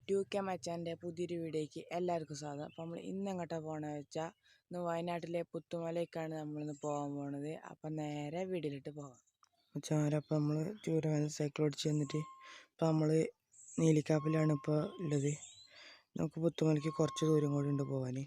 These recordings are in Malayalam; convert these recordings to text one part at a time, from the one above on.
2K മച്ചാൻ്റെ പുതിയൊരു വീഡിയോയ്ക്ക് എല്ലാവർക്കും സ്വാഗതം. അപ്പോൾ നമ്മൾ ഇന്ന് എങ്ങോട്ടാണ് പോകണമെന്ന് വെച്ചാൽ ഇന്ന് വയനാട്ടിലെ പുത്തുമലയ്ക്കാണ് നമ്മളിന്ന് പോകാൻ പോണത്. അപ്പം നേരെ വീട്ടിലിട്ട് പോകാം. മച്ചാരപ്പം നമ്മൾ ചൂരവൻ സൈക്കിൾ ഓടിച്ച് വന്നിട്ട് ഇപ്പം നമ്മൾ നീലിക്കാപ്പിലാണ് ഇപ്പോൾ ഉള്ളത്. നമുക്ക് പുത്തുമലയ്ക്ക് കുറച്ച് ദൂരം കൂടി ഉണ്ട് പോകാൻ.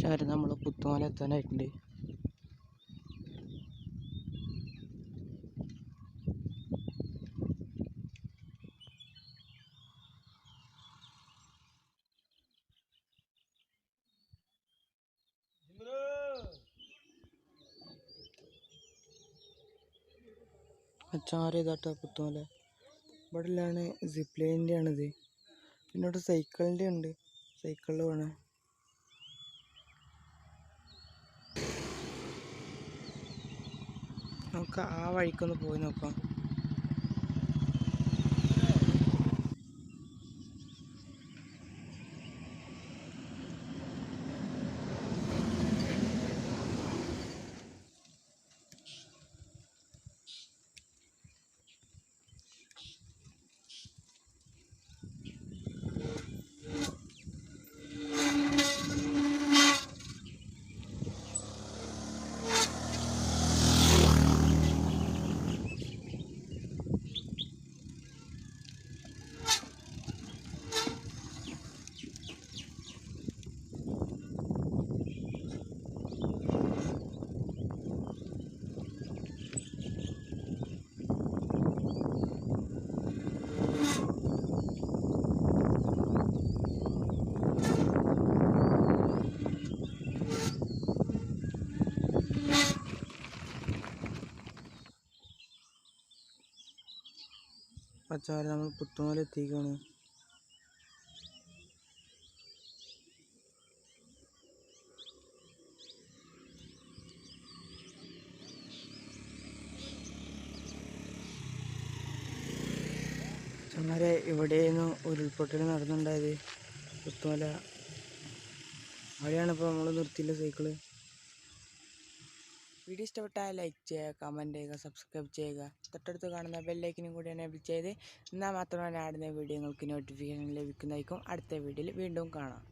ചാര് നമ്മൾ പുത്തുമല എത്താനായിട്ടുണ്ട്. ചാര് ഇതാട്ടോ പുത്തുമല. ഇവിടെ ഉള്ളതാണ് സിപ്പ് ലൈനിൻ്റെ ആണിത്. പിന്നെ ഇവിടെ സൈക്കിളിൻ്റെ ഉണ്ട്, സൈക്കിളിൽ വേണേ. നമുക്ക് ആ വഴിക്കൊന്ന് പോയി നോക്കാം. മച്ചാരെ നമ്മൾ പുത്തുമല എത്തിക്കാണ്. ചങ്ങാരെ ഇവിടെയായിരുന്നു ഉരുൾപൊട്ടൽ നടന്നുണ്ടായത്. പുത്തുമല അവിടെയാണ് ഇപ്പോൾ നമ്മൾ നിർത്തിയില്ല സൈക്കിള്. വീഡിയോ ഇഷ്ടപ്പെട്ടാൽ ലൈക്ക് ചെയ്യുക, കമൻറ്റ് ചെയ്യുക, സബ്സ്ക്രൈബ് ചെയ്യുക. തൊട്ടടുത്ത് കാണുന്ന ബെല്ലൈക്കനും കൂടി എനേബിൾ ചെയ്ത് എന്നാൽ മാത്രമേ ഞാൻ ആടുന്ന വീഡിയോ നിങ്ങൾക്ക് നോട്ടിഫിക്കേഷൻ ലഭിക്കുന്നതായിരിക്കും. അടുത്ത വീഡിയോയിൽ വീണ്ടും കാണാം.